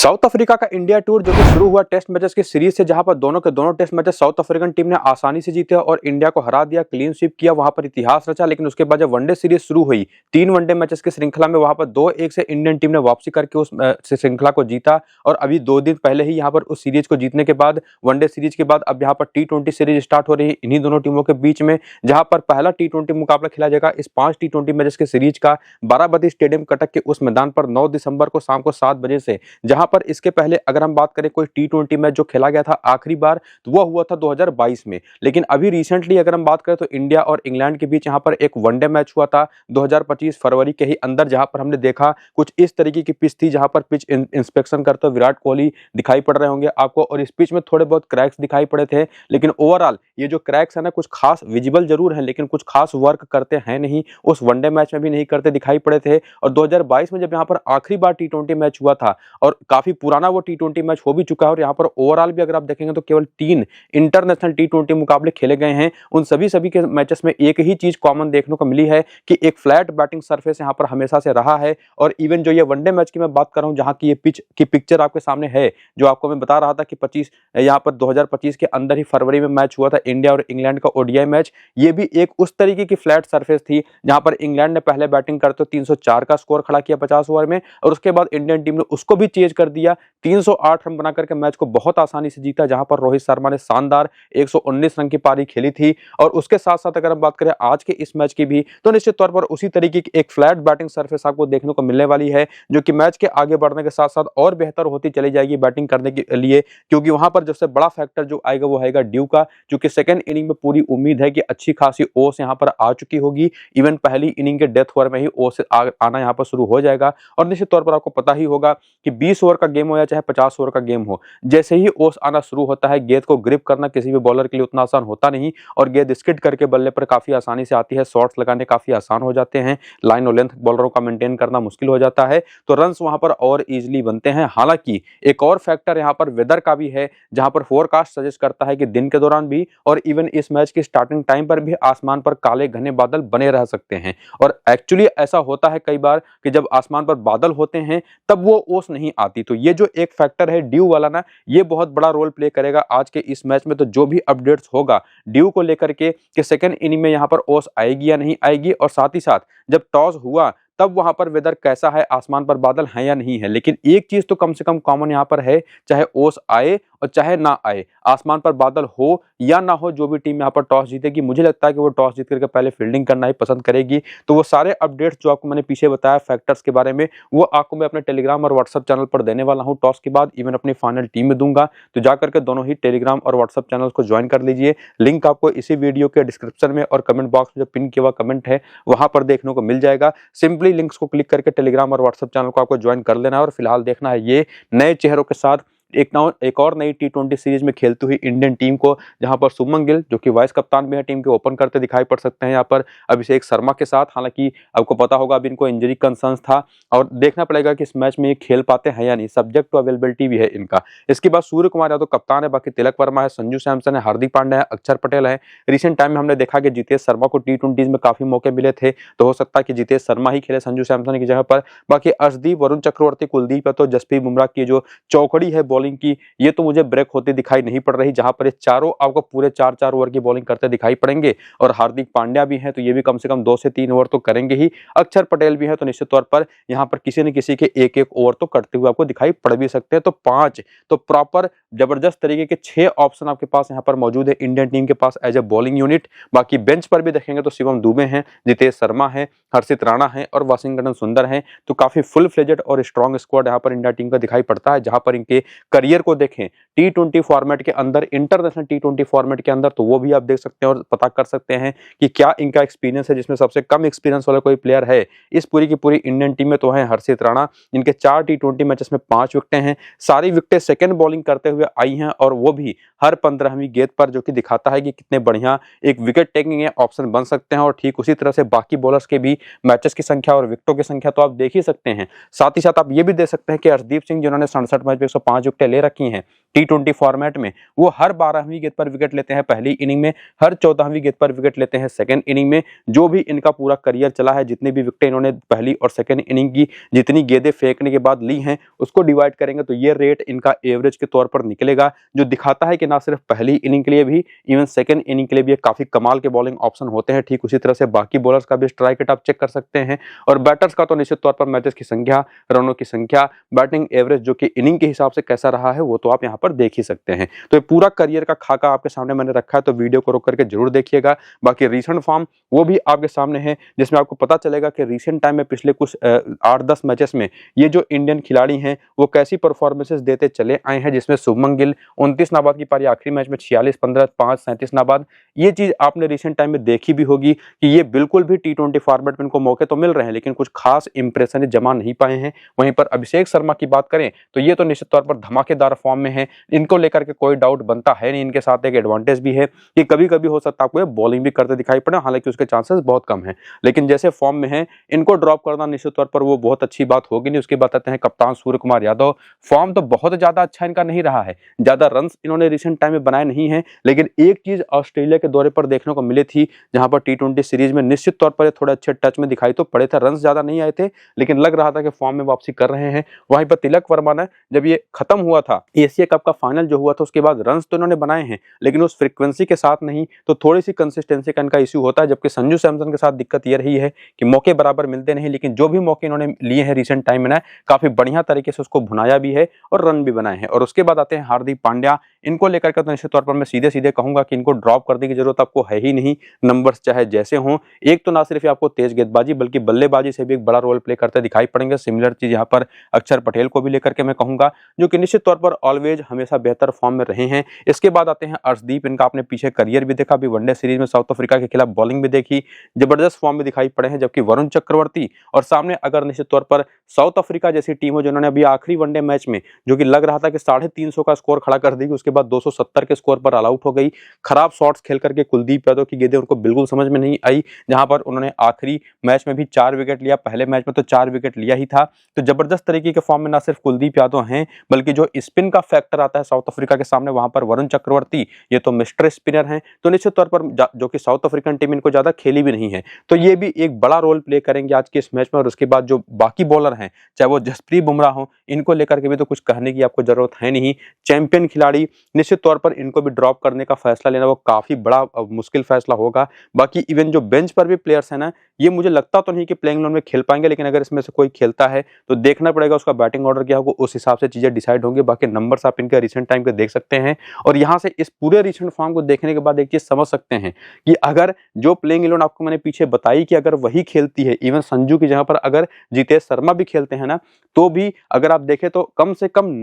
South Africa का India tour जो कि शुरू हुआ टेस्ट मैचेस की सीरीज से, जहां पर दोनों के दोनों test matches South African team ने आसानी से जीते और इंडिया को हरा दिया, क्लीन स्वीप किया, वहां पर इतिहास रचा। लेकिन उसके बाद जब वनडे सीरीज शुरू हुई, 3 वनडे मैचेस की श्रृंखला में, वहां पर 2-1 से इंडियन टीम ने वापसी करके उस श्रृंखला को जीता। और अभी 2 दिन पहले ही यहाँ पर उस सीरीज को जीतने के बाद, वनडे सीरीज के बाद, अब यहाँ पर T20 सीरीज स्टार्ट हो रही है इन्हीं दोनों टीमों के बीच में, जहां पर पहला T20 मुकाबला खेला जाएगा इस 5 T20 मैचेस की सीरीज का बाराबती स्टेडियम कटक के उस मैदान पर 9 दिसंबर को शाम को 7 बजे से। जहां पर इसके पहले अगर हम बात करें कोई T20 मैच जो खेला गया था आखिरी बार, तो वो हुआ था 2022 में। लेकिन अभी रिसेंटली अगर हम बात करें तो इंडिया और इंग्लैंड के बीच यहाँ पर एक वनडे मैच हुआ था 2025 फरवरी के ही अंदर, जहां पर हमने देखा कुछ इस तरीके की पिच थी, जहां पर पिच इंस्पेक्शन करते हुए विराट कोहली दिखाई पड़ रहे होंगे आपको, और इस पिच में थोड़े बहुत क्रैक्स दिखाई पड़े थे। लेकिन ओवरऑल ये जो क्रैक्स है ना, कुछ खास विजिबल जरूर है, लेकिन कुछ खास वर्क करते हैं नहीं, उस वनडे मैच में भी नहीं करते दिखाई पड़े थे। और 2022 में जब यहाँ पर आखिरी बार T20 मैच हुआ था, और काफी पुराना वो T20 मैच हो भी चुका है, और यहाँ पर ओवरऑल भी अगर आप देखेंगे तो केवल 3 इंटरनेशनल T20 मुकाबले खेले गए हैं। उन सभी के मैचेस में एक ही चीज कॉमन देखने को मिली है कि एक फ्लैट बैटिंग सरफेस यहाँ पर हमेशा से रहा है। और इवन जो ये वनडे मैच की मैं बात कर रहा हूँ, जहाँ की ये पिच की पिक्चर आपके सामने है, जो आपको मैं बता रहा था कि यहाँ पर 2025 के अंदर ही फरवरी में मैच हुआ था इंडिया और इंग्लैंड का ODI मैच, ये भी एक उस तरीके की फ्लैट सरफेस थी, जहां पर इंग्लैंड ने पहले बैटिंग करते 304 का स्कोर खड़ा किया 50 ओवर में, और उसके बाद इंडियन टीम ने उसको भी चेज कर दिया, 308 रन बनाकर के मैच को बहुत आसानी से जीता, जहां पर रोहित शर्मा ने शानदार 119 रन की पारी खेली थी। और उसके साथ साथ अगर हम बात करें आज के इस मैच की भी, तो निश्चित तौर पर उसी तरीके की एक फ्लैट बैटिंग सरफेस आपको देखने को मिलने वाली है, जो कि मैच के आगे बढ़ने के साथ साथ और बेहतर होती चली जाएगी बैटिंग करने के लिए, क्योंकि वहां पर सबसे बड़ा फैक्टर जो आएगा वो आएगा ड्यू का, क्योंकि सेकंड इनिंग में पूरी उम्मीद है कि अच्छी खासी ओस यहां पर आ चुकी होगी। इवन पहली इनिंग के डेथ ओवर में ही ओस आना यहां पर शुरू हो जाएगा। और निश्चित तौर पर आपको पता ही होगा कि 20 ओवर का गेम हो या चाहे 50 ओवर का गेम हो, जैसे ही ओस आना शुरू होता है, गेंद को ग्रिप करना किसी भी बॉलर के लिए उतना आसान होता नहीं, और गेंद स्किड करके बल्ले पर काफी आसानी से आती है, शॉट्स लगाने काफी आसान हो जाते हैं, लाइन और लेंथ बॉलरों का मेंटेन करना मुश्किल हो जाता है, तो रन्स वहां पर और इजीली बनते हैं। हालांकि एक और फैक्टर यहां पर वेदर का भी है, जहां पर फोरकास्ट सजेस्ट करता है कि दिन के दौरान भी और इवन इस मैच की स्टार्टिंग टाइम पर भी आसमान पर काले घने बादल बने रह सकते हैं। और एक्चुअली ऐसा होता है कई बार कि जब आसमान पर बादल होते हैं तब वो ओस नहीं आती। तो ये जो एक फैक्टर है ड्यू वाला ना, ये बहुत बड़ा रोल प्ले करेगा आज के इस मैच में। तो जो भी अपडेट्स होगा ड्यू को लेकर के कि सेकंड इनिंग में यहां पर ओस आएगी या नहीं आएगी, और साथ ही साथ जब टॉस हुआ तब वहां पर वेदर कैसा है, आसमान पर बादल हैं या नहीं है। लेकिन एक चीज तो कम से कम कॉमन यहां पर है, चाहे ओस आए और चाहे ना आए, आसमान पर बादल हो या ना हो, जो भी टीम यहां पर टॉस जीतेगी, मुझे लगता है कि वो टॉस जीत करके पहले फील्डिंग करना ही पसंद करेगी। तो वो सारे अपडेट्स जो आपको मैंने पीछे बताया फैक्टर्स के बारे में, वो आपको मैं अपने टेलीग्राम और व्हाट्सएप चैनल पर देने वाला हूं टॉस के बाद, इवन अपनी फाइनल टीम में दूंगा। तो जाकर के दोनों ही टेलीग्राम और व्हाट्सएप चैनल को ज्वाइन कर लीजिए। लिंक आपको इसी वीडियो के डिस्क्रिप्शन में और कमेंट बॉक्स में जो पिन किया हुआ कमेंट है वहां पर देखने को मिल जाएगा। सिंपली लिंक्स को क्लिक करके टेलीग्राम और व्हाट्सएप चैनल को आपको ज्वाइन कर लेना है, और फिलहाल देखना है ये नए चेहरों के साथ एक और नई T20 सीरीज में खेलती हुई इंडियन टीम को, जहां पर शुभमन गिल जो कि वाइस कप्तान भी है टीम के, ओपन करते दिखाई पड़ सकते हैं यहाँ पर अभिषेक शर्मा के साथ। हालांकि आपको पता होगा अभी इनको इंजरी कंसर्न्स था, और देखना पड़ेगा कि इस मैच में ये खेल पाते हैं या नहीं, सब्जेक्ट टू अवेलेबिलिटी भी है इनका। इसके बाद सूर्य कुमार यादव कप्तान है, बाकी तिलक वर्मा है, संजू सैमसन है, हार्दिक पांड्या है, अक्षर पटेल है। रिसेंट टाइम में हमने देखा कि जितेश शर्मा को T20 में काफी मौके मिले थे, तो हो सकता है कि जितेश शर्मा ही खेले संजू सैमसन की जगह पर। बाकी अर्शदीप, वरुण चक्रवर्ती, कुलदीप यादव, जसप्रीत बुमराह की जो चौकड़ी है बॉलिंग की, ये तो मुझे ब्रेक होती दिखाई नहीं पड़ रही, जहां पर ये चारों आपको पूरे 4-4 ओवर की बॉलिंग करते दिखाई पड़ेंगे। और हार्दिक पांड्या भी हैं, तो ये भी कम से कम 2 से 3 ओवर तो करेंगे ही। अक्षर पटेल भी है, तो निश्चित तौर पर यहां पर किसी न किसी के एक ओवर तो करते हुए आपको दिखाई पड़ भी सकते हैं। तो 5 तो प्रॉपर जबरदस्त तरीके के 6 ऑप्शन आपके पास यहाँ पर मौजूद है इंडियन टीम के पास एज ए बॉलिंग यूनिट। बाकी बेंच पर भी देखेंगे तो शिवम दुबे हैं, जितेश शर्मा है, हर्षित राणा है और वाशिंगटन सुंदर हैं। तो काफी फुल फ्लेजेड और स्ट्रॉन्ग स्क्वाड यहाँ पर इंडिया टीम का दिखाई पड़ता है। जहां पर इनके करियर को देखें T20 फॉर्मेट के अंदर, इंटरनेशनल T20 फॉर्मेट के अंदर, तो वो भी आप देख सकते हैं और पता कर सकते हैं कि क्या इनका एक्सपीरियंस है, जिसमें सबसे कम एक्सपीरियंस वाला कोई प्लेयर है इस पूरी की पूरी इंडियन टीम में, तो है हर्षित राणा। इनके 4 T20 मैचेस में 5 विकेटें हैं, सारी विकेटें सेकंड बॉलिंग करते हुए हुए आई हैं और वो भी हर 15वीं गेंद पर, जो कि दिखाता है कि कितने बढ़िया एक विकेट टेकिंग ऑप्शन बन सकते हैं। और ठीक उसी तरह से बाकी बॉलर्स के भी मैचेस की संख्या और विकेटों की संख्या तो आप देख ही सकते हैं। साथ ही साथ आप ये भी देख सकते हैं कि अर्शदीप सिंह जिन्होंने 67 मैच में 105 विकेटें ले रखी हैं T20 फॉर्मेट में, वो हर 12वीं गेंद पर विकेट लेते हैं पहली इनिंग में, हर 14वीं गेंद पर विकेट लेते हैं सेकंड इनिंग में। जो भी इनका पूरा करियर चला है, जितनी भी विकेटें इन्होंने पहली और सेकंड इनिंग की जितनी गेंदें फेंकने के बाद ली हैं, उसको डिवाइड करेंगे तो ये रेट इनका एवरेज के तौर पर निकलेगा, जो दिखाता है कि ना सिर्फ पहली इनिंग के लिए भी, इवन सेकंड इनिंग के लिए भी काफी कमाल के बॉलिंग ऑप्शन होते हैं। ठीक उसी तरह से बाकी बॉलर्स का भी स्ट्राइक रेट आप चेक कर सकते हैं, और बैटर्स का तो निश्चित तौर पर मैचेस की संख्या, रनों की संख्या, बैटिंग एवरेज जो कि इनिंग के हिसाब से कैसा रहा है वो तो आप यहाँ पर देख ही सकते हैं। तो ये पूरा करियर का खाका आपके सामने मैंने रखा है, तो वीडियो को रोक करके जरूर देखिएगा। बाकी रीसेंट फॉर्म वो भी आपके सामने है, जिसमें आपको पता चलेगा कि रीसेंट टाइम में पिछले कुछ 8-10 मैचेस में ये जो इंडियन खिलाड़ी हैं वो कैसी परफॉर्मेंसेस देते चले आए हैं, जिसमें शुभमन गिल 29 नाबाद की पारी आखिरी मैच में 46, 15, 5, 37 नाबाद। ये चीज आपने रिसेंट टाइम में देखी भी होगी कि ये बिल्कुल भी T20 फॉर्मेट में इनको मौके तो मिल रहे हैं, लेकिन कुछ खास इंप्रेशन जमा नहीं पाए हैं। वहीं पर अभिषेक शर्मा की बात करें तो ये तो निश्चित तौर पर धमाकेदार फॉर्म में है, इनको लेकर के कोई डाउट बनता है नहीं। इनके साथ एक एडवांटेज भी है कि कभी कभी हो सकता है आपको बॉलिंग भी करते दिखाई पड़े, हालांकि उसके चांसेस बहुत कम है, लेकिन जैसे फॉर्म में है इनको ड्रॉप करना निश्चित तौर पर वो बहुत अच्छी बात होगी नहीं। उसके बाद आते हैं कप्तान सूर्य कुमार यादव। फॉर्म तो बहुत ज्यादा अच्छा इनका नहीं रहा है, ज्यादा रन्स इन्होंने रिसेंट टाइम में बनाए नहीं है, लेकिन एक चीज ऑस्ट्रेलिया के दौरे पर देखने को मिली थी, जहां पर T20 सीरीज में निश्चित तौर पर थोड़े अच्छे टच में दिखाई तो पड़े थे। रन्स ज्यादा नहीं आए थे, लेकिन लग रहा था कि फॉर्म में वापसी कर रहे हैं। वहीं पर तिलक वर्मा ने, जब ये खत्म हुआ था एशिया कप का फाइनल जो हुआ था, उसके बाद रन्स तो इन्होंने बनाए हैं, लेकिन उस फ्रीक्वेंसी के साथ नहीं, तो थोड़ी सी कंसिस्टेंसी का इनका इश्यू होता है। जबकि संजू सैमसन के साथ दिक्कत ये रही है कि मौके बराबर मिलते नहीं, लेकिन जो भी मौके इन्होंने लिए हैं रिसेंट टाइम में ना, काफी बढ़िया तरीके से उसको भुनाया भी है और रन भी बनाए हैं। और उसके बाद आते हैं हार्दिक पांड्या। इनको लेकर के तो निश्चित तौर पर मैं सीधे सीधे कहूंगा कि इनको ड्रॉप करने की जरूरत आपको है ही नहीं, नंबर्स चाहे जैसे हों। एक तो ना सिर्फ आपको तेज गेंदबाजी बल्कि बल्लेबाजी से भी एक बड़ा रोल प्ले करते दिखाई पड़ेंगे। सिमिलर चीज यहाँ पर अक्षर पटेल को भी लेकर के मैं कहूंगा, जो कि निश्चित तौर पर ऑलवेज हमेशा बेहतर फॉर्म में रहे हैं। इसके बाद आते हैं अर्शदीप। इनका आपने पीछे करियर भी देखा, अभी वनडे सीरीज में साउथ अफ्रीका के खिलाफ बॉलिंग भी देखी, जबरदस्त फॉर्म में दिखाई पड़े हैं। जबकि वरुण चक्रवर्ती और सामने अगर निश्चित तौर पर साउथ अफ्रीका जैसी टीम हो, जिन्होंने अभी आखिरी वनडे मैच में जो कि लग रहा था कि 350 का स्कोर खड़ा कर देगी, उसके बाद 270 के स्कोर पर ऑल आउट हो गई। खराब शॉट्स खेल करके कुलदीप यादव की गेंदें उनको बिल्कुल समझ में नहीं आई, जहां पर उन्होंने आखिरी मैच में भी 4 विकेट लिया, पहले मैच में तो 4 विकेट लिया ही था। तो जबरदस्त तरीके के फॉर्म में ना सिर्फ कुलदीप यादव हैं, बल्कि जो स्पिन का फैक्टर आता है साउथ अफ्रीका के सामने, वहां पर वरुण चक्रवर्ती ये तो मिस्टर स्पिनर हैं। तो निश्चित तौर पर जो कि साउथ अफ्रीकन टीम इनको ज्यादा खेली भी नहीं है, तो ये भी एक बड़ा रोल प्ले करेंगे आज के इस मैच में। और उसके बाद जो बाकी बॉलर हैं, चाहे वो जसप्रीत बुमराह हो, इनको लेकर के भी तो कुछ कहने की आपको जरूरत है नहीं। चैंपियन खिलाड़ी, निश्चित तौर पर इनको भी ड्रॉप करने का फैसला लेना वो काफी बड़ा मुश्किल फैसला होगा। बाकी इवन जो बेंच पर भी प्लेयर्स हैं ना, ये मुझे लगता तो नहीं कि प्लेइंग इलेवन में खेल पाएंगे, लेकिन अगर इसमें से कोई खेलता है तो देखना पड़ेगा उसका बैटिंग ऑर्डर क्या होगा, उस हिसाब से चीजें डिसाइड होंगी। बाकी नंबर्स आप इनके रिसेंट टाइम के देख सकते हैं, और यहाँ से इस पूरे रिसेंट फॉर्म को देखने के बाद एक चीज समझ सकते हैं कि अगर जो प्लेइंग इलेवन आपको मैंने पीछे बताई कि अगर वही खेलती है, इवन संजू की जगह पर अगर जितेश शर्मा भी खेलते हैं ना, तो भी अगर आप देखें तो कम से कम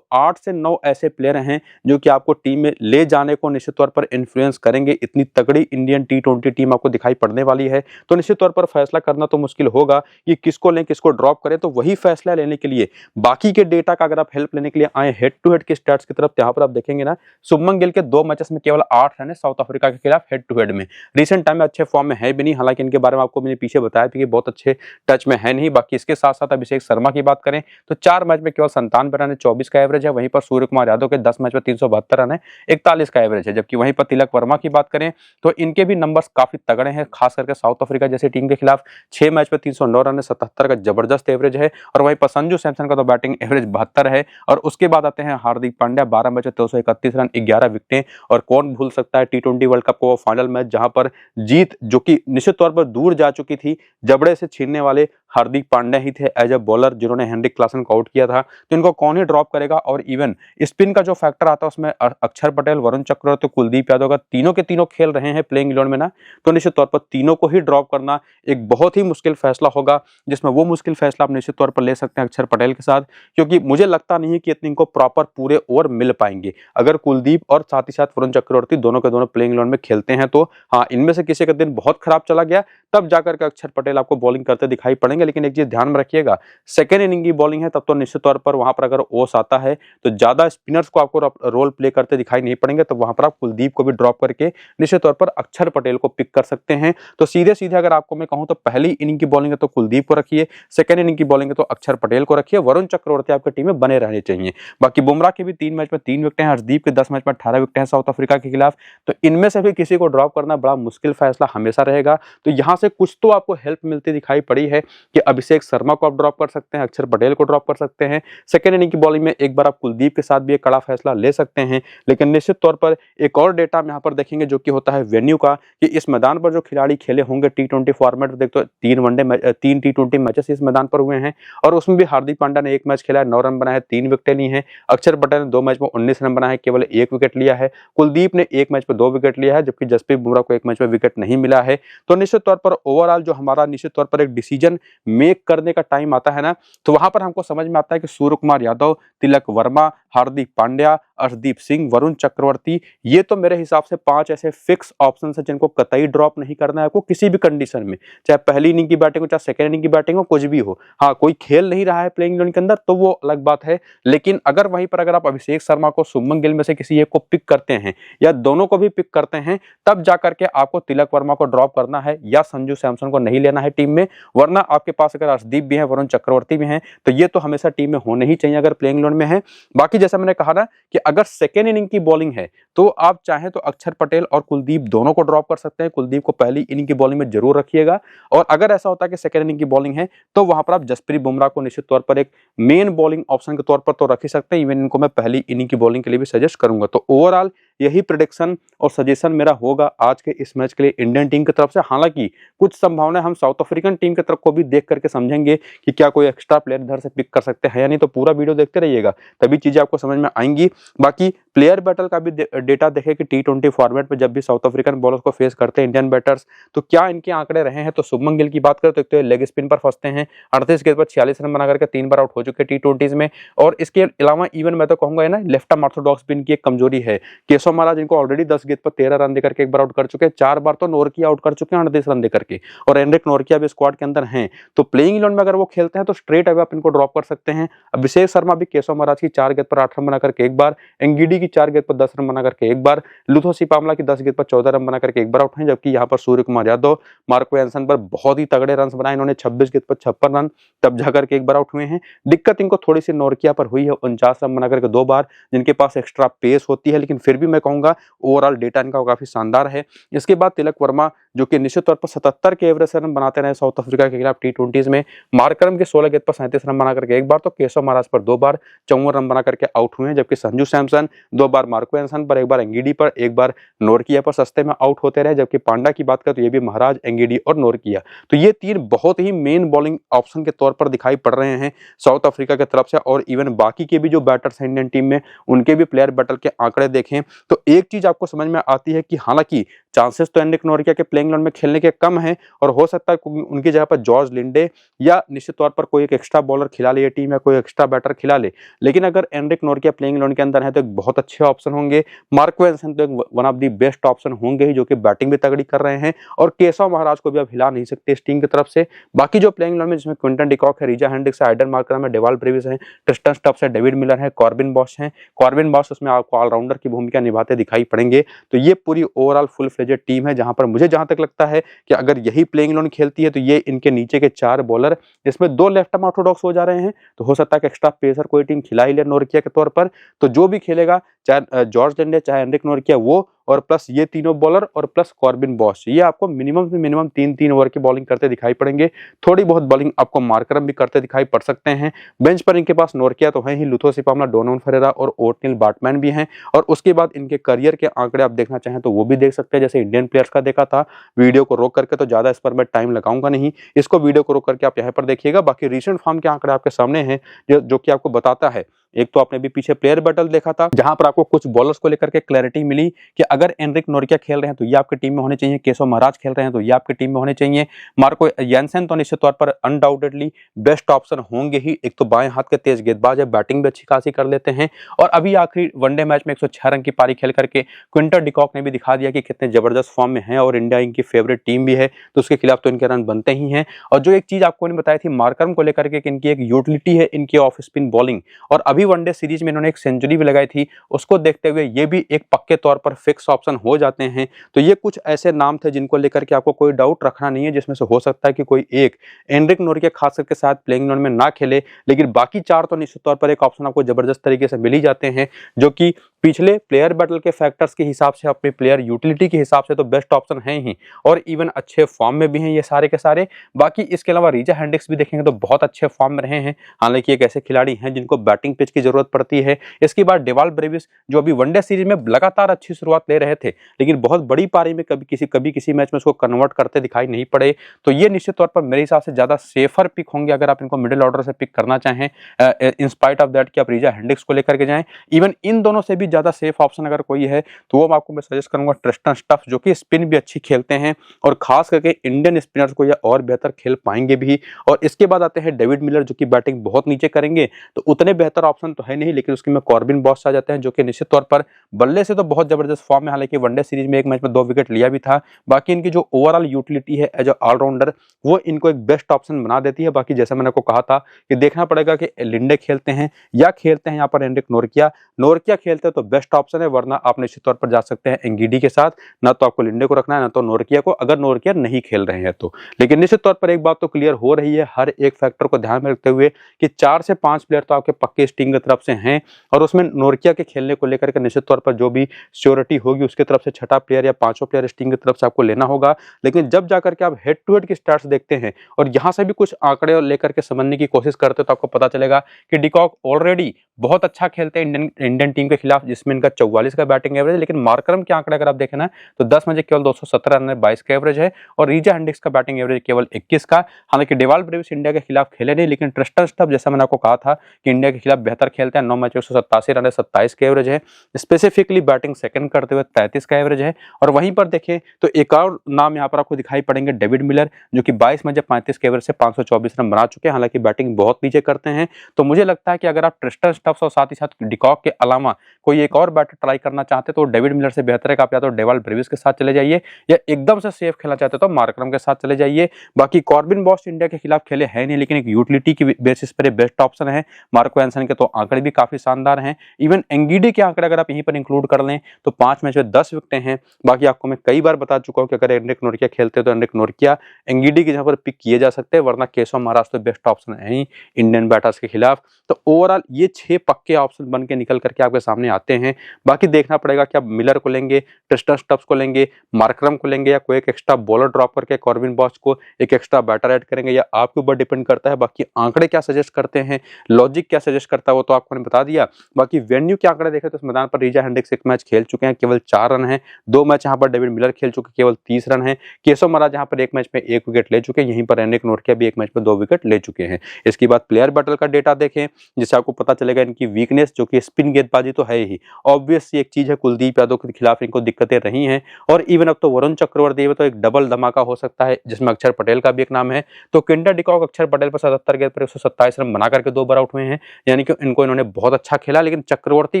8 से 9 ऐसे प्लेयर हैं जो कि आपको टीम में ले जाने को निश्चित तौर पर इन्फ्लुएंस करेंगे। इतनी तगड़ी इंडियन T20 टीम आपको दिखाई पड़ने वाली है, तो निश्चित तौर पर फैसला करना तो मुश्किल होगा कि किसको लें किसको ड्रॉप करें। तो वही फैसला लेने के लिए बाकी के डेटा का अगर आप हेल्प लेने के लिए आए हेड टू हेड के स्टैट्स की तरफ, यहाँ पर आप देखेंगे ना, शुभमन गिल के 2 मैचेस में केवल 8 रन है साउथ अफ्रीका के खिलाफ हेड टू हेड में। रिसेंट टाइम में अच्छे फॉर्म में है भी नहीं, हालांकि इनके बारे में आपको मैंने पीछे बताया था कि बहुत अच्छे टच में है नहीं। बाकी इसके साथ साथ अभिषेक शर्मा की बात करें तो 4 मैच में केवल 97 रन है, 24 का एवरेज है। वहीं पर सूर्य कुमार यादव के 10 मैच में 372 रन है, 41 का एवरेज है। जबकि वहीं पर तिलक वर्मा की बात करें तो इनके भी नंबर्स काफी तगड़े हैं, खास करके साउथ अफ्रीका जैसी टीम के खिलाफ 6 मैच में 309 रन है, 77 का जबरदस्त एवरेज है। और वहीं पर संजू सैमसन का तो बैटिंग एवरेज 72 है। और उसके बाद आते हैं हार्दिक पांड्या, 12 मैच में 231 रन, 11 विकेटें। और कौन भूल सकता है T20 वर्ल्ड कप को फाइनल मैच, जहां पर जीत जो कि निश्चित तौर पर दूर जा चुकी थी, जबड़े से छीनने वाले हार्दिक पांड्या ही थे एज ए बॉलर, जिन्होंने हेनरिक क्लासन को आउट किया था। तो इनको कौन ही ड्रॉप करेगा। और इवन स्पिन का जो फैक्टर आता है उसमें अक्षर पटेल, वरुण चक्रवर्ती, कुलदीप यादव का तीनों के तीनों खेल रहे हैं प्लेइंग इलेवन में ना, तो निश्चित तौर पर तीनों को ही ड्रॉप करना एक बहुत ही मुश्किल फैसला होगा, जिसमें वो मुश्किल फैसला आप निश्चित तौर पर ले सकते हैं अक्षर पटेल के साथ, क्योंकि मुझे लगता नहीं है कि इतनी इनको प्रॉपर पूरे ओवर मिल पाएंगे। अगर कुलदीप और साथ ही साथ वरुण चक्रवर्ती दोनों के दोनों प्लेइंग इलेवन में खेलते हैं, तो हाँ, इनमें से किसी का दिन बहुत खराब चला गया तब जाकर के अक्षर पटेल आपको बॉलिंग करते दिखाई पड़ेंगे। पड़ेंगे। लेकिन एक चीज ध्यान में रखिएगा, सेकेंड इनिंग की बॉलिंग है तब तो निश्चित तौर पर वहां पर अगर ओस आता है तो ज्यादा स्पिनर्स को आपको रोल प्ले करते दिखाई नहीं पड़ेंगे, तो वहां पर आप कुलदीप को भी ड्रॉप करके निश्चित तौर पर अक्षर पटेल को पिक कर सकते हैं। तो सीधे सीधे अगर आपको मैं कहूं तो पहली इनिंग की बॉलिंग है तो कुलदीप को रखिए, सेकेंड इनिंग की बॉलिंग है तो अक्षर पटेल को रखिए, वरुण चक्रवर्ती आपकी टीम में बने रहने चाहिए। बाकी बुमराह के भी 3 मैच में 3 विकेट हैं, हर्षदीप के 10 मैच में 18 विकेट हैं साउथ अफ्रीका के खिलाफ, तो इनमें से भी किसी को ड्रॉप करना बड़ा मुश्किल फैसला हमेशा रहेगा। तो यहां से कुछ तो आपको हेल्प मिलती दिखाई पड़ी है कि अभिषेक शर्मा को आप ड्रॉप कर सकते हैं, अक्षर पटेल को ड्रॉप कर सकते हैं, सेकेंड इनिंग की बॉलिंग में एक बार आप कुलदीप के साथ भी एक कड़ा फैसला ले सकते हैं। लेकिन निश्चित तौर पर एक और डेटा हम यहाँ पर देखेंगे जो कि होता है वेन्यू का, कि इस मैदान पर जो खिलाड़ी खेले होंगे T20 फॉर्मेट, देख तो 3 T20 मैचेस इस मैदान पर हुए हैं और उसमें भी हार्दिक पांड्या ने 1 मैच खेला है, 9 रन बनाए, 3 विकेटें ली हैं, अक्षर पटेल ने 2 मैच में 19 रन बनाए, केवल 1 विकेट लिया है, कुलदीप ने 1 मैच में 2 विकेट लिया है, जबकि जसप्रीत बुमराह को 1 मैच में विकेट नहीं मिला है। तो निश्चित तौर पर ओवरऑल जो हमारा निश्चित तौर पर एक डिसीजन मेक करने का टाइम आता है ना, तो वहां पर हमको समझ में आता है कि सूर्य कुमार यादव, तिलक वर्मा, हार्दिक पांड्या, अर्शदीप सिंह, वरुण चक्रवर्ती, ये तो मेरे हिसाब से 5 ऐसे फिक्स ऑप्शन है जिनको कतई ड्रॉप नहीं करना है आपको किसी भी कंडीशन में, चाहे पहली इनिंग की बैटिंग हो चाहे सेकेंड इनिंग की बैटिंग हो, कुछ भी हो। हाँ, कोई खेल नहीं रहा है प्लेइंग इलेवन के अंदर तो वो अलग बात है, लेकिन अगर वहीं पर अगर आप अभिषेक शर्मा को, शुभमन गिल में से किसी एक को पिक करते हैं या दोनों को भी पिक करते हैं, तब जाकर के आपको तिलक वर्मा को ड्रॉप करना है या संजू सैमसन को नहीं लेना है टीम में। वरना आपके पास अगर अर्शदीप भी है, वरुण चक्रवर्ती भी हैं, तो ये तो हमेशा टीम में होने ही चाहिए अगर प्लेइंग इलेवन में है। बाकी जैसा मैंने कहा ना कि अगर सेकेंड इनिंग की बॉलिंग है तो आप चाहें तो अक्षर पटेल और कुलदीप दोनों को ड्रॉप कर सकते हैं, कुलदीप को पहली इनिंग की बॉलिंग में जरूर रखिएगा। और अगर ऐसा होता है कि सेकेंड इनिंग की बॉलिंग है तो वहां पर आप जसप्रीत बुमराह को निश्चित तौर पर एक मेन बॉलिंग ऑप्शन के तौर पर तो रख ही सकते हैं, इवन इनको मैं पहली इनिंग की बॉलिंग के लिए भी सजेस्ट करूंगा। तो ओवरऑल यही प्रेडिक्शन और सजेशन मेरा होगा आज के इस मैच के लिए इंडियन टीम की तरफ से। हालांकि कुछ संभावना हम साउथ अफ्रीकन टीम की तरफ को भी देख करके समझेंगे कि क्या कोई एक्स्ट्रा प्लेयर इधर से पिक कर सकते हैं या नहीं, तो पूरा वीडियो देखते रहिएगा तभी चीजें आपको समझ में आएंगी। बाकी प्लेयर बैटल का भी डेटा देखें कि T20 फॉर्मेट में जब भी साउथ अफ्रीकन बॉलर्स को फेस करते हैं इंडियन बैटर्स, तो क्या इनके आंकड़े रहे हैं। तो शुभमन गिल की बात करें तो एक तो लेग स्पिन पर फंसते हैं, 38 गेंद पर 46 रन बना करके 3 बार आउट हो चुके T20s में। और इसके अलावा इवन मैं तो कहूंगा ना, लेफ्ट आर्म ऑर्थोडॉक्स स्पिन की एक कमजोरी है। केशव महाराज इनको ऑलरेडी 10 गेंद पर 13 रन देकर के एक बार आउट कर चुके हैं, 4 बार तो नोरकिया आउट कर चुके हैं 38 रन देकर के, और एंड्रिक नोरकिया भी स्क्वाड के अंदर हैं। तो प्लेइंग इलेवन में अगर वो खेलते हैं तो स्ट्रेट अवे आप इनको ड्रॉप कर सकते हैं। अभिषेक शर्मा भी केशव महाराज की 4 गेंद पर 8 रन बना करके एक बार, एंगीडी की 4 गेंद पर 10 रन बना करके एक बार, लुथोसी पामला की 10 गेंद पर 14 रन बना करके एक बार आउट हैं। जबकि यहाँ पर सूर्य कुमार यादव, मार्को एंसन पर बहुत ही तगड़े रन बनाए इन्होंने, 26 गेंद पर 56 रन, तब जाकर के एक बार आउट हुए हैं। दिक्कत इनको थोड़ी सी नोरकिया पर हुई है, 49 रन बना करके 2 बार, जिनके पास एक्स्ट्रा पेस होती है, लेकिन फिर भी मैं कहूंगा ओवरऑल डेटा इनका काफी शानदार है। इसके बाद तिलक वर्मा जो कि निश्चित तौर पर 77 के एवरेज रन बनाते रहे साउथ अफ्रीका के खिलाफ T20s में, मार्करम के 16 गेंद पर 37 रन बना करके एक बार, तो केशव महाराज पर 2 बार 54 रन बना करके आउट हुए हैं। जबकि संजू सैमसन 2 बार मार्को एंसन पर, एक बार एंगीडी पर, एक बार नोरकिया पर सस्ते में आउट होते रहे। जबकि पांडा की बात करें तो ये भी महाराज, एंगीडी और नोरकिया, तो ये 3 बहुत ही मेन बॉलिंग ऑप्शन के तौर पर दिखाई पड़ रहे हैं साउथ अफ्रीका की तरफ से। और इवन बाकी के भी जो बैटर्स हैं इंडियन टीम में, उनके भी प्लेयर बैटल के आंकड़े देखें तो एक चीज आपको समझ में आती है कि हालांकि चांसेस तो एंड्रिक नोरकिया के प्लेइंग इलेवन में खेलने के कम है, और हो सकता है उनकी जगह पर जॉर्ज लिंडे या निश्चित तौर पर कोई एक एक्स्ट्रा बॉलर खिला ले टीम, या कोई एक्स्ट्रा बैटर खिला ले। लेकिन अगर एंड्रिक नोरकिया प्लेइंग इलेवन के अंदर है तो एक बहुत अच्छे ऑप्शन होंगे। मार्को एंसन तो एक one of the best option होंगे ही, जो कि बैटिंग भी तगड़ी कर रहे हैं, और केशव महाराज को भी अब हिला नहीं सकते इस टीम की तरफ से। बाकी जो प्लेइंग इलेवन में जिसमें क्विंटन डिकॉक है, रिजा हेंड्रिक्स है, आइडन मार्करम है, डेवाल ब्रेविस है, ट्रिस्टन स्टब्स है, डेविड मिलर है, कॉर्बिन बॉश है। कॉर्बिन बॉश उसमें आपको ऑलराउंडर की भूमिका निभाते दिखाई पड़ेंगे। तो ये पूरी ओवरऑल फुल फ्लेजेड टीम है, जहां पर मुझे जहां तक लगता है कि अगर यही प्लेइंग इलेवन खेलती है तो ये इनके नीचे के 4 बॉलर, इसमें 2 लेफ्ट आर्म ऑर्थोडॉक्स हो जा रहे हैं, तो हो सकता है कि एक्स्ट्रा पेसर कोई टीम खिला ही ले नोरकिया के तौर पर। तो जो भी खेलेगा, चाहे जॉर्ज लिंडे चाहे एंड्रिक नोरकिया, वो और प्लस ये तीनों बॉलर और प्लस कॉर्बिन बॉश, ये आपको मिनिमम से मिनिमम 3-3 ओवर की बॉलिंग करते दिखाई पड़ेंगे। थोड़ी बहुत बॉलिंग आपको मार्करम भी करते दिखाई पड़ सकते हैं। बेंच पर इनके पास नोरकिया तो है ही, लुथोसी पामला, डोनोवन फरेरा और ओटनील बाटमैन भी हैं। और उसके बाद इनके करियर के आंकड़े आप देखना चाहें तो वो भी देख सकते हैं, जैसे इंडियन प्लेयर्स का देखा था। वीडियो को रोक करके, तो ज्यादा इस पर मैं टाइम लगाऊंगा नहीं, इसको वीडियो को रोक करके आप यहाँ पर देखिएगा। बाकी रिसेंट फॉर्म के आंकड़े आपके सामने हैं, जो कि आपको बताता है एक तो आपने भी पीछे प्लेयर बैटल देखा था जहां पर आपको कुछ बॉलर्स को लेकर के क्लैरिटी मिली कि अगर एनरिक नोर्किया खेल रहे हैं तो ये आपकी टीम में होने चाहिए, केशव महाराज खेल रहे हैं तो ये आपकी टीम में होने चाहिए, मार्को यानसेन तो निश्चित तौर पर अनडाउटेडली बेस्ट ऑप्शन होंगे ही। एक तो बाएं हाथ के तेज गेंदबाज है, बैटिंग भी अच्छी खासी कर लेते हैं और अभी आखिरी वनडे मैच में 106 रन की पारी खेल करके क्विंटन डिकॉक ने भी दिखा दिया कि कितने जबरदस्त फॉर्म में हैं और इंडिया इनकी फेवरेट टीम भी है, तो उसके खिलाफ तो इनके रन बनते ही हैं। और जो एक चीज आपको बताई थी मार्करम को लेकर के इनकी एक यूटिलिटी है इनकी ऑफ स्पिन बॉलिंग, और अभी वनडे सीरीज में इन्होंने एक सेंचुरी भी लगाई थी, उसको देखते हुए ये भी एक पक्के तौर पर फिक्स ऑप्शन हो जाते हैं। तो ये कुछ ऐसे नाम थे जिनको लेकर के आपको कोई डाउट रखना नहीं है, जिसमें से हो सकता है कि कोई एक एनरिक नोर्किया खास करके साथ प्लेइंग इलेवन में ना खेले, लेकिन बाकी चार तो निश्चित तौर पर एक ऑप्शन आपको जबरदस्त तरीके से मिल ही जाते हैं, जो कि पिछले प्लेयर बैटल के फैक्टर्स के हिसाब से अपने प्लेयर यूटिलिटी के हिसाब से तो बेस्ट ऑप्शन है ही, और इवन अच्छे फॉर्म में भी हैं ये सारे के सारे। बाकी इसके अलावा रीजा हेंड्रिक्स भी देखेंगे तो बहुत अच्छे फॉर्म में रहे हैं, हालांकि एक ऐसे खिलाड़ी हैं जिनको बैटिंग पिच की जरूरत पड़ती है। इसके बाद डेवाल ब्रेविस जो अभी वनडे सीरीज में लगातार अच्छी शुरुआत ले रहे थे, लेकिन बहुत बड़ी पारी में कभी किसी मैच में उसको कन्वर्ट करते दिखाई नहीं पड़े, तो ये निश्चित तौर पर मेरे हिसाब से ज्यादा सेफर पिक होंगे अगर आप इनको मिडिल ऑर्डर से पिक करना चाहें, इन स्पाइट ऑफ दैट कि आप रीजा हेंड्रिक्स को लेकर के जाएं। इवन इन दोनों से भी ज्यादा सेफ ऑप्शन अगर कोई है तो वो आपको मैं सजेस्ट करूंगा ट्रिस्टन स्टफ, जो कि स्पिन भी अच्छी खेलते हैं और खास करके इंडियन स्पिनर्स को ये और बेहतर खेल पाएंगे भी। और इसके बाद आते हैं डेविड मिलर, जो कि बैटिंग बहुत नीचे करेंगे, तो उतने बेहतर ऑप्शन तो है नहीं, लेकिन उसके में कॉर्बिन बॉस आ जाते हैं जो कि निश्चित तौर पर बल्ले से तो बहुत जबरदस्त फॉर्म है, हालांकि वनडे सीरीज में एक मैच में 2 विकेट लिया भी था। बाकी इनकी जो ओवरऑल यूटिलिटी है एज ऑलराउंडर वो इनको एक बेस्ट ऑप्शन बना देती है। बाकी जैसे मैंने आपको कहा था कि देखना पड़ेगा कि लिंडे खेलते हैं या खेलते हैं यहाँ पर एनरिक नोर्किया खेलते हैं तो बेस्ट ऑप्शन है, वरना आप निश्चित तौर पर जा सकते हैं एंगीडी के साथ, ना तो आपको लिंडे को रखना है ना तो नोर्किया को, अगर नोर्किया नहीं खेल रहे हैं तो। लेकिन निश्चित तौर पर एक बात तो क्लियर हो रही है हर एक फैक्टर को ध्यान में रखते हुए कि 4 से 5 प्लेयर तो आपके पक्के स्टिंग की तरफ से हैं, और उसमें नोर्किया के खेलने को लेकर के निश्चित तौर पर जो भी श्योरिटी होगी उसके तरफ से छठा प्लेयर या 5वां प्लेयर स्टिंग की तरफ से आपको लेना होगा। लेकिन जब जाकर के आप हेड टू हेड की स्टार्ट्स देखते हैं और यहां से भी कुछ आंकड़े लेकर के समझने की कोशिश करते हैं तो आपको पता चलेगा कि डिकॉक ऑलरेडी बहुत अच्छा खेलते हैं इंडियन टीम के खिलाफ, जिसमें इनका 44 का बैटिंग एवरेज है। लेकिन मार्करम के आंकड़े अगर आप देखें ना तो 10 में केवल 217 रन है, 22 का एवरेज है, और रीजा हेंड्रिक्स का बैटिंग एवरेज केवल 21 का। हालांकि डेवाल ब्रेविस इंडिया के खिलाफ खेले नहीं, लेकिन ट्रिस्टन स्टफ जैसा मैंने आपको कहा था कि इंडिया के खिलाफ बेहतर खेलते हैं, 9 मैच 187 रन है, 27 का एवरेज है, स्पेसिफिकली बैटिंग सेकंड करते हुए 33 का एवरेज है। और वहीं पर देखें तो एक और नाम यहाँ पर आपको दिखाई पड़ेंगे डेविड मिलर, जो कि 22 मैच 35 के एवरेज से 524 रन बना चुके हैं, हालांकि बैटिंग बहुत नीचे करते हैं। तो मुझे लगता है कि अगर आप ट्रिस्टन स्टफ और साथ ही साथ डिकॉक के अलावा कोई एक और बैटर ट्राई करना चाहते तो डेविड मिलर से बेहतर है कि आप या तो डेवाल ब्रेविस के साथ चले जाइए, या एकदम से सेफ खेलना चाहते तो मार्करम के साथ चले जाइए। बाकी कॉर्बिन बॉस इंडिया के खिलाफ खेले है नहीं, लेकिन एक यूटिलिटी की बेसिस पर बेस्ट ऑप्शन है। मार्को एंसन के तो आंकड़े भी काफी शानदार हैं, इवन एंगीडी के आंकड़े अगर आप यहीं पर इंक्लूड कर लें तो 5 मैच में 10 विकेटें हैं। बाकी आपको मैं कई बार बता चुका हूं कि अगर एनरिक नोर्किया खेलते तो एनरिक नोर्किया एंगीडी के जहां पर पिक किए जा सकते हैं, वरना केशव महाराज तो बेस्ट ऑप्शन है ही इंडियन बैटर्स के खिलाफ। तो ओवरऑल ये 6 पक्के ऑप्शन बन के निकल करके आपके सामने आते हैं। बाकी देखना पड़ेगा कि आप मिलर को लेंगे, ट्रिस्टन स्टफ्स को लेंगे, मार्करम को लेंगे, या कोई एक एक्स्ट्रा बॉलर ड्रॉप करके कॉर्बिन बॉस को एक एक्स्ट्रा बैटर ऐड करेंगे, या आपके ऊपर डिपेंड करता है। बाकी आंकड़े क्या सजेस्ट करते हैं, लॉजिक क्या सजेस्ट करता है वो तो आपको मैंने बता दिया। बाकी वेन्यू के आंकड़े देखें तो इस मैदान पर रीजा हेंड्रिक्स एक मैच खेल चुके हैं, केवल 4 रन है, 2 मैच यहाँ पर डेविड मिलर खेल चुके, केवल 30 रन है। केशव महाराज यहाँ पर एक मैच में 1 विकेट ले चुके हैं, यहीं पर एनरिक नोर्किया भी एक मैच में 2 विकेट ले चुके हैं। इसके बाद प्लेयर बैटल का डेटा देखें जिससे आपको पता चलेगा इनकी वीकनेस, जो कि स्पिन गेंदबाजी तो है ही, ऑब्वियस एक चीज है, कुलदीप यादव के खिलाफ इनको दिक्कतें रही हैं, और इवन अब तो वरुण चक्रवर्ती में तो एक डबल धमाका हो सकता है, जिसमें अक्षर पटेल का भी एक नाम है। तो क्विंटन डिकॉक अक्षर पटेल पर 77 गेंद पर 127 रन बना करके 2 बार आउट हुए हैं, यानी कि इन्होंने बहुत अच्छा खेला। लेकिन चक्रवर्ती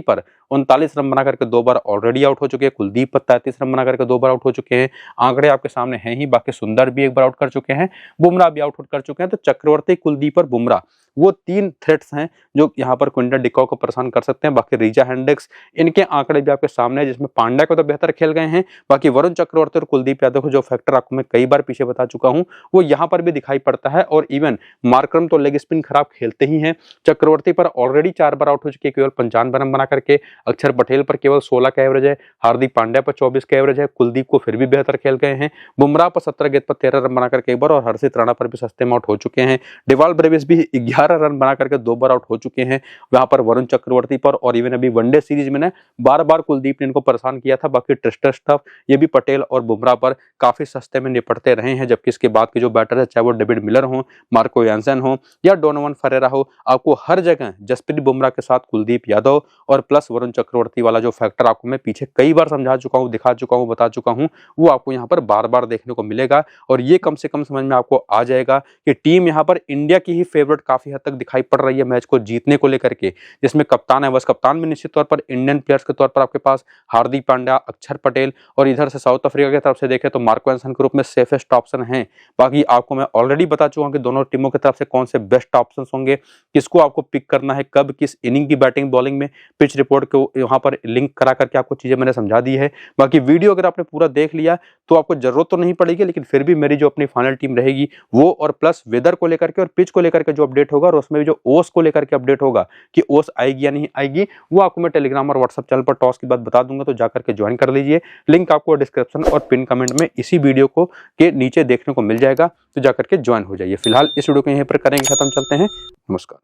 पर 39 रन बना करके 2 बार ऑलरेडी आउट हो चुके हैं, कुलदीप पर 33 रन बना करके 2 बार आउट हो चुके हैं, आंकड़े आपके सामने हैं ही। बाकी सुंदर भी 1 बार आउट कर चुके हैं, बुमराह भी आउट कर चुके हैं। तो चक्रवर्ती, कुलदीप और बुमराह वो 3 थ्रेट्स हैं जो यहाँ पर क्विंटन डिकॉक को परेशान कर सकते हैं। बाकी रीजा हेंड्रिक्स इनके आंकड़े भी आपके सामने है, जिसमें पांड्या को तो बेहतर खेल गए हैं। बाकी वरुण चक्रवर्ती और कुलदीप यादव को जो फैक्टर आपको मैं कई बार पीछे बता चुका हूं वो यहाँ पर भी दिखाई पड़ता है। और इवन मार्करम तो लेग स्पिन खराब खेलते ही हैं, चक्रवर्ती पर ऑलरेडी 4 बार आउट हो चुके, केवल 55 रन बना करके। अक्षर पटेल पर केवल 16 का एवरेज है, हार्दिक पांड्या पर 24 का एवरेज है, कुलदीप को फिर भी बेहतर खेल गए हैं, बुमराह पर 17 गेंद पर 13 रन बना करके एक बार, और हर्षित राणा पर भी सस्ते में आउट हो चुके हैं। डेवाल ब्रेविस भी 11 रन बना करके 2 बार आउट हो चुके हैं वहां पर वरुण चक्रवर्ती पर। और इवन अभी वनडे सीरीज में बार बार कुलदीप ने इनको परेशान किया था। बाकी टेस्टर स्टफ ये भी पटेल और बुमराह पर काफी सस्ते में निपटते रहे हैं। जबकि इसके बाद के जो बैटर है, चाहे वो डेविड मिलर हो, मार्को यानसन हो या डोनोवन फरेरा हो, आपको हर जगह जसप्रीत बुमराह के साथ कुलदीप यादव और प्लस वरुण चक्रवर्ती वाला जो फैक्टर आपको मैं पीछे कई बार समझा चुका हूं, दिखा चुका हूं, बता चुका हूं, वो आपको यहां पर बार बार देखने को मिलेगा। और ये कम से कम समझ में आपको आ जाएगा कि टीम यहां पर इंडिया की ही फेवरेट काफी हद तक दिखाई पड़ रही है मैच को जीतने को लेकर के। जिसमें कप्तान है, बस कप्तान में निश्चित तौर पर इंडियन प्लेयर्स के तौर पर आपके पास हार्दिक पांड्या, अक्षर पटेल और इधर से साउथ अफ्रीका की तरफ से देखें तो मार्को यानसन के रूप में सेफेस्ट ऑप्शन है। बाकी आपको मैं ऑलरेडी बता चुका हूं कि दोनों टीमों की तरफ से कौन से बेस्ट ऑप्शन होंगे, किसको आपको पिक करना है, कब किस इनिंग की बैटिंग बॉलिंग में, पिच रिपोर्ट को यहाँ पर लिंक करा करके आपको चीजें मैंने समझा दी है। बाकी वीडियो अगर आपने पूरा देख लिया तो आपको जरूरत तो नहीं पड़ेगी, लेकिन फिर भी मेरी जो अपनी फाइनल टीम रहेगी वो और प्लस वेदर को लेकर के और पिच को लेकर के जो अपडेट होगा और उसमें भी जो ओस को लेकर के अपडेट होगा कि ओस आएगी या नहीं आएगी, वो आपको मैं टेलीग्राम और व्हाट्सएप चैनल पर टॉस की बात बता दूंगा। तो जाकर के ज्वाइन कर लीजिए, लिंक आपको डिस्क्रिप्शन और पिन कमेंट में इसी वीडियो को के नीचे देखने को मिल जाएगा। तो जाकर के ज्वाइन हो जाइए। फिलहाल इस वीडियो को यहीं पर करेंगे खत्म, चलते हैं, नमस्कार।